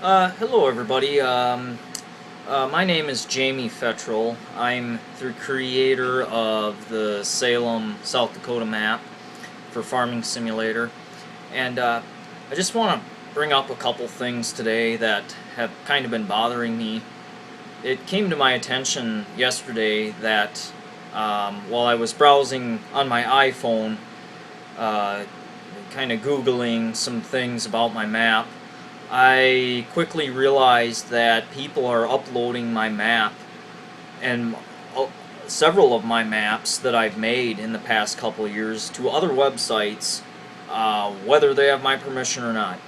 Hello everybody. My name is Jamie Feterlj. I'm the creator of the Salem, South Dakota map for Farming Simulator. And I just want to bring up a couple things today that have kind of been bothering me. It came to my attention yesterday that while I was browsing on my iPhone, uh, kind of Googling some things about my map, I quickly realized that people are uploading my map and several of my maps that I've made in the past couple of years to other websites, whether they have my permission or not.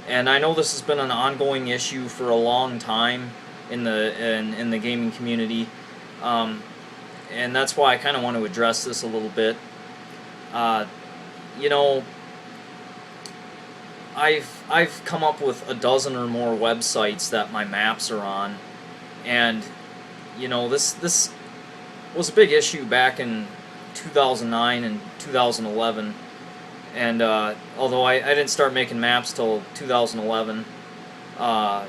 And I know this has been an ongoing issue for a long time in the gaming community, and that's why I kind of want to address this a little bit. Uh, you know, I've come up with a dozen or more websites that my maps are on, and this was a big issue back in 2009 and 2011. And although I didn't start making maps till 2011, I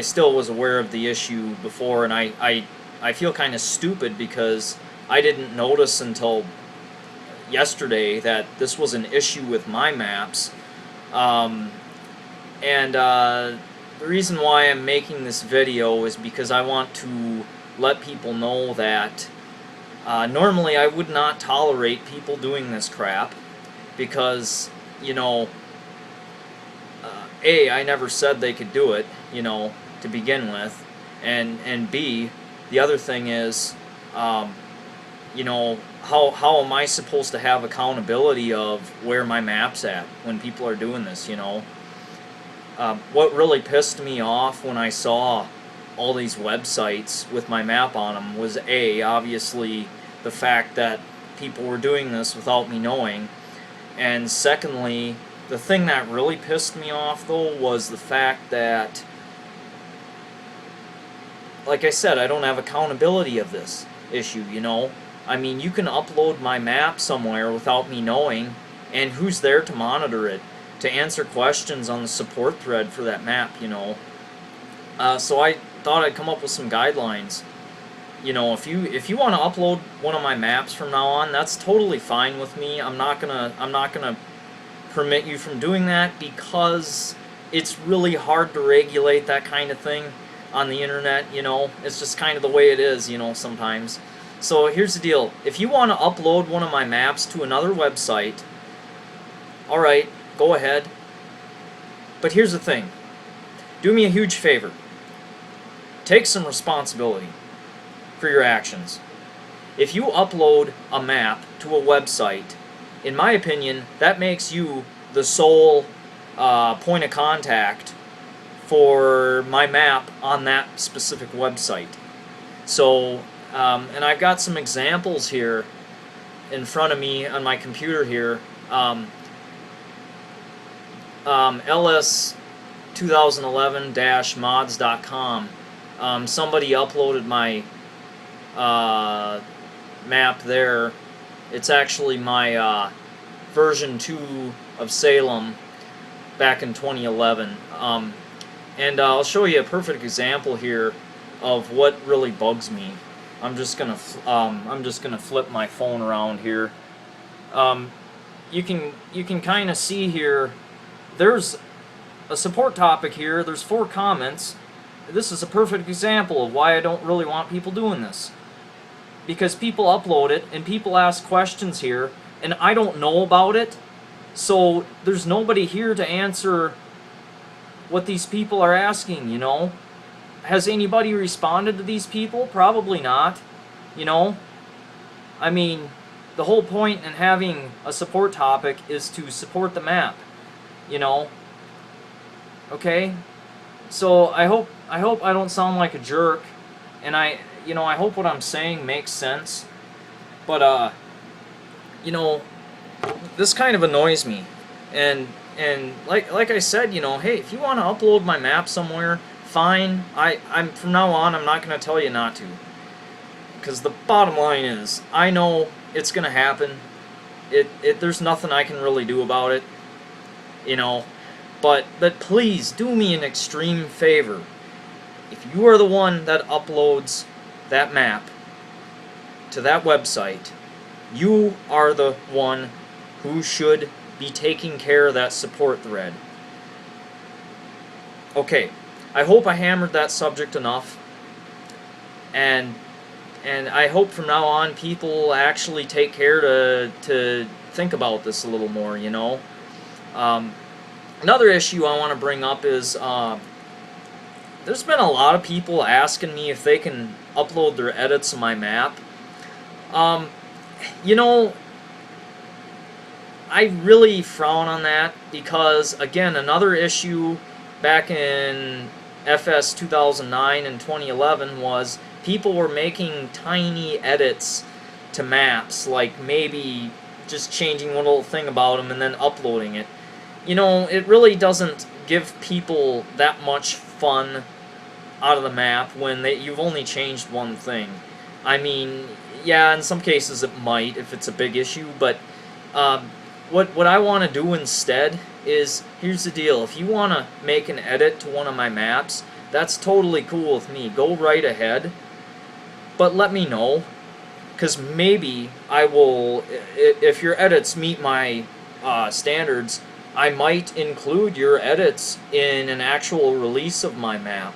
still was aware of the issue before, and I feel kind of stupid because I didn't notice until yesterday that this was an issue with my maps. And the reason why I'm making this video is because I want to let people know that normally I would not tolerate people doing this crap because, A, I never said they could do it, to begin with, and B, the other thing is, how am I supposed to have accountability of where my map's at when people are doing this, What really pissed me off when I saw all these websites with my map on them was A, obviously the fact that people were doing this without me knowing, and secondly, the thing that really pissed me off though was the fact that, like I said, I don't have accountability of this issue, I mean, you can upload my map somewhere without me knowing, and who's there to monitor it, to answer questions on the support thread for that map, So I thought I'd come up with some guidelines. If you want to upload one of my maps from now on, that's totally fine with me. I'm not gonna permit you from doing that because it's really hard to regulate that kind of thing on the internet. It's just kind of the way it is, sometimes. So here's the deal. If you want to upload one of my maps to another website, alright, go ahead. But here's the thing. Do me a huge favor. Take some responsibility for your actions. If you upload a map to a website, in my opinion, that makes you the sole point of contact for my map on that specific website. So, and I've got some examples here in front of me on my computer here. LS 2011-mods.com. Somebody uploaded my map there. It's actually my version 2 of Salem back in 2011. And I'll show you a perfect example here of what really bugs me. I'm just gonna flip my phone around here. You can kind of see here. There's a support topic here. There's 4 comments. This is a perfect example of why I don't really want people doing this. Because people upload it and people ask questions here, and I don't know about it. So there's nobody here to answer what these people are asking, Has anybody responded to these people? Probably not, I mean, the whole point in having a support topic is to support the map, Okay? So I hope I don't sound like a jerk, and I hope what I'm saying makes sense. But this kind of annoys me. And like I said, hey, if you want to upload my map somewhere, fine. I'm from now on, I'm not going to tell you not to. Because the bottom line is, I know it's going to happen. There's nothing I can really do about it. But please do me an extreme favor. If you are the one that uploads that map to that website, you are the one who should be taking care of that support thread. Okay, I hope I hammered that subject enough, and I hope from now on people actually take care to think about this a little more, you know. Another issue I want to bring up is there's been a lot of people asking me if they can upload their edits of my map. You know, I really frown on that because, again, another issue back in FS 2009 and 2011 was people were making tiny edits to maps, like maybe just changing one little thing about them and then uploading it. You know, it really doesn't give people that much fun out of the map when you've only changed one thing. I mean, yeah, in some cases it might if it's a big issue, but what I want to do instead is, here's the deal. If you want to make an edit to one of my maps, that's totally cool with me. Go right ahead, but let me know, because maybe I will, if your edits meet my standards, I might include your edits in an actual release of my map.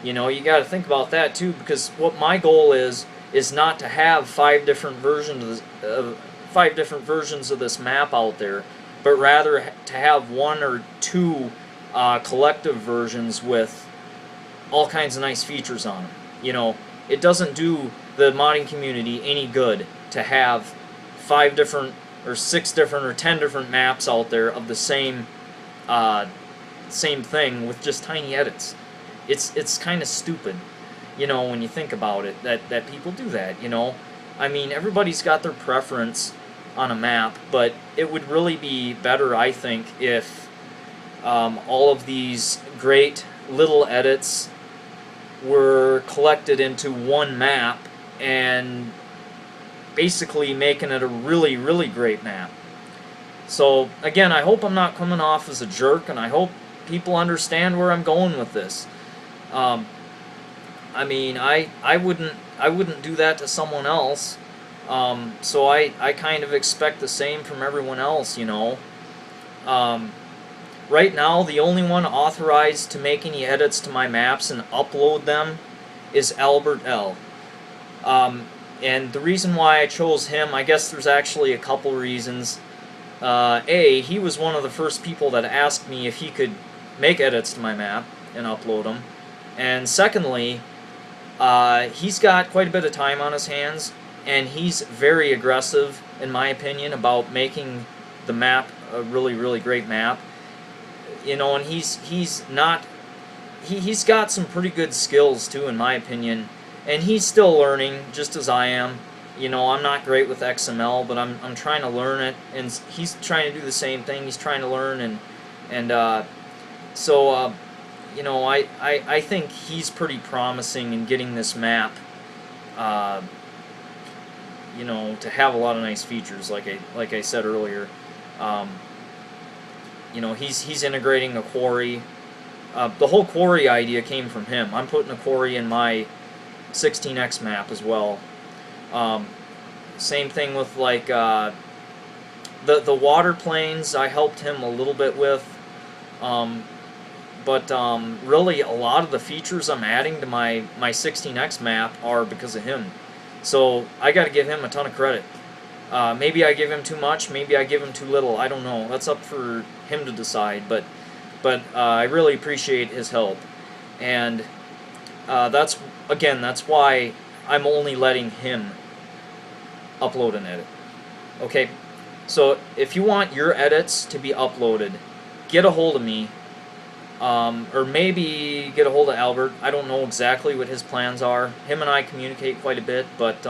You know, you got to think about that too, because what my goal is not to have five different versions of this map out there, but rather to have one or two collective versions with all kinds of nice features on them. You know, it doesn't do the modding community any good to have 5 different or 6 different or 10 different maps out there of the same thing with just tiny edits. It's kind of stupid, you know, when you think about it, that people do that, you know. I mean, everybody's got their preference on a map, but it would really be better, I think, if all of these great little edits were collected into one map and basically making it a really, really great map. So, again, I hope I'm not coming off as a jerk, and I hope people understand where I'm going with this. I mean, I wouldn't do that to someone else, so I kind of expect the same from everyone else, you know. Right now, the only one authorized to make any edits to my maps and upload them is Albert L. And the reason why I chose him, I guess there's actually a couple reasons. A, he was one of the first people that asked me if he could make edits to my map and upload them. And secondly, he's got quite a bit of time on his hands, and he's very aggressive, in my opinion, about making the map a really, really great map. You know, and he's got some pretty good skills too, in my opinion, and he's still learning, just as I am. You know, I'm not great with XML, but I'm trying to learn it, and he's trying to do the same thing. He's trying to learn, so you know, I think he's pretty promising in getting this map, you know, to have a lot of nice features, like I said earlier. You know, he's integrating a quarry. The whole quarry idea came from him. I'm putting a quarry in my 16x map as well. Same thing with like the water planes. I helped him a little bit with, but really a lot of the features I'm adding to my 16x map are because of him. So I got to give him a ton of credit. Maybe I give him too much, maybe I give him too little, I don't know. That's up for him to decide, but I really appreciate his help. And that's why I'm only letting him upload and edit. Okay, so if you want your edits to be uploaded, get a hold of me, or maybe get a hold of Albert. I don't know exactly what his plans are. Him and I communicate quite a bit, but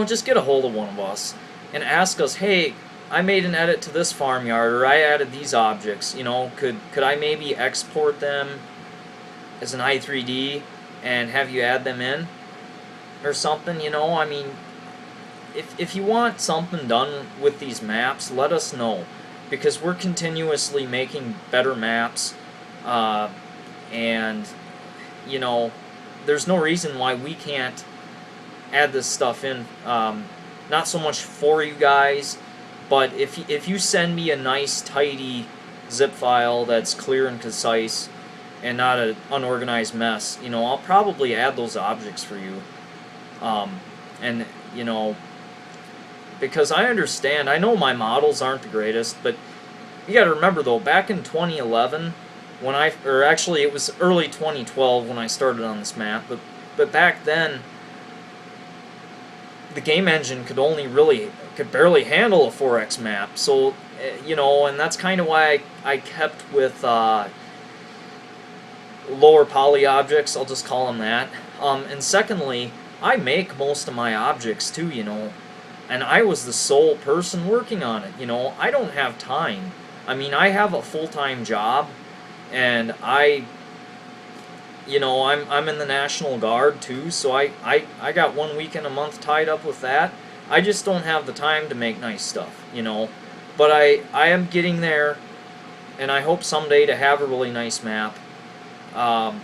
just get a hold of one of us and ask us, hey, I made an edit to this farmyard, or I added these objects, you know, could I maybe export them as an i3D and have you add them in or something, you know? I mean, if you want something done with these maps, let us know. because we're continuously making better maps, and you know, there's no reason why we can't add this stuff in. Not so much for you guys, but if you send me a nice tidy zip file that's clear and concise and not an unorganized mess, you know, I'll probably add those objects for you. And you know, because I understand, I know my models aren't the greatest, but you got to remember though, back in 2011, when or actually it was early 2012 when I started on this map, but back then the game engine could barely handle a 4X map. So you know, and that's kind of why I kept with lower poly objects. I'll just call them that. And secondly, I make most of my objects too, you know, and I was the sole person working on it. You know, I don't have time. I mean, I have a full-time job, and you know, I'm in the National Guard too, so I got 1 weekend a month tied up with that. I just don't have the time to make nice stuff, you know. But I am getting there, and I hope someday to have a really nice map. And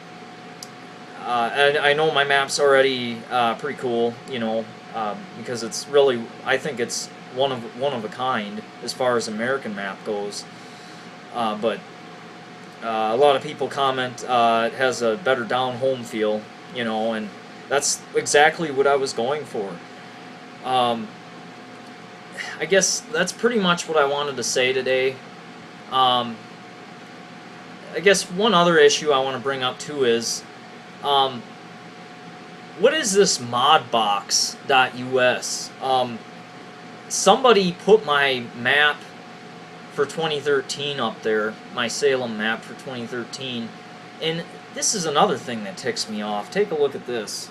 I know my map's already pretty cool, you know, because it's really, I think it's one of a kind as far as American map goes. But a lot of people comment it has a better down home feel, you know, and that's exactly what I was going for. I guess that's pretty much what I wanted to say today. I guess one other issue I want to bring up too is, what is this modbox.us? Somebody put my map for 2013 up there, my Salem map for 2013, and this is another thing that ticks me off. Take a look at this.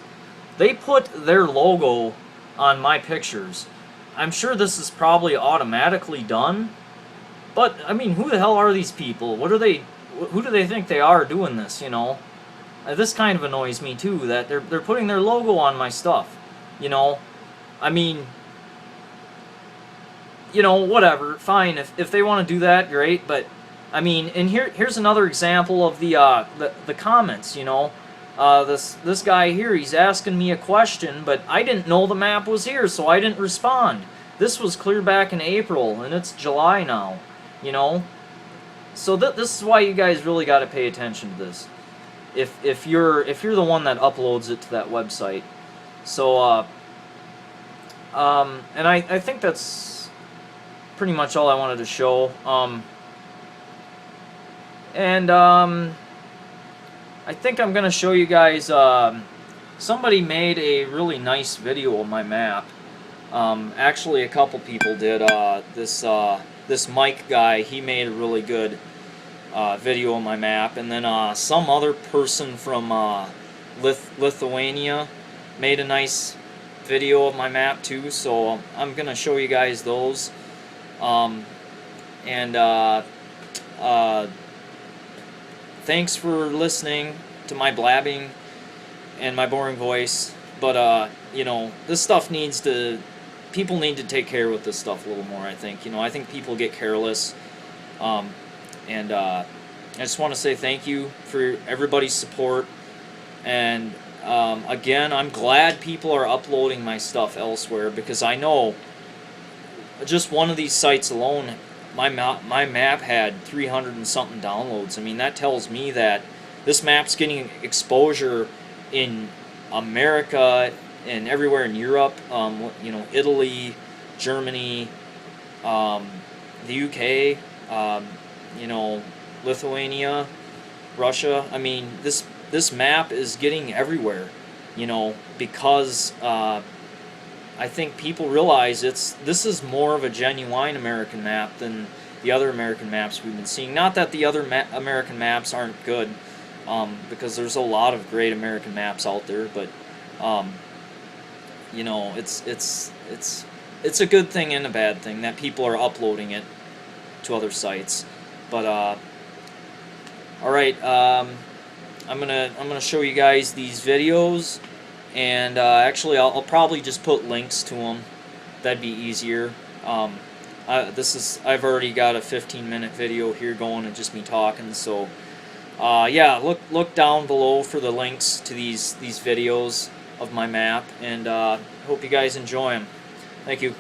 They put their logo on my pictures. I'm sure this is probably automatically done, but I mean, who the hell are these people? What are they? Who do they think they are doing this? You know, this kind of annoys me too. That they're putting their logo on my stuff. You know, I mean, you know, whatever. Fine, if they want to do that, great. But I mean, and here's another example of the comments. You know, this guy here, he's asking me a question, but I didn't know the map was here, so I didn't respond. This was clear back in April, and it's July now. You know, so this is why you guys really got to pay attention to this. If you're the one that uploads it to that website. So and I think that's pretty much all I wanted to show. I think I'm gonna show you guys. Somebody made a really nice video of my map. Actually, a couple people did. This Mike guy, he made a really good video of my map, and then some other person from Lithuania made a nice video of my map too. So I'm gonna show you guys those. Thanks for listening to my blabbing and my boring voice, but you know, this stuff people need to take care with this stuff a little more, I think. You know, I think people get careless, and I just want to say thank you for everybody's support, and again, I'm glad people are uploading my stuff elsewhere, because I know just one of these sites alone, my map had 300 and something downloads. I mean, that tells me that this map's getting exposure in America and everywhere in Europe. You know, Italy, Germany, the UK, you know, Lithuania, Russia. I mean, this map is getting everywhere. You know, because I think people realize this is more of a genuine American map than the other American maps we've been seeing. Not that the other American maps aren't good, because there's a lot of great American maps out there, but you know, it's a good thing and a bad thing that people are uploading it to other sites. But all right, I'm gonna show you guys these videos. And actually, I'll probably just put links to them. That'd be easier. I've already got a 15-minute video here going and just me talking. So yeah, look down below for the links to these videos of my map, and hope you guys enjoy them. Thank you.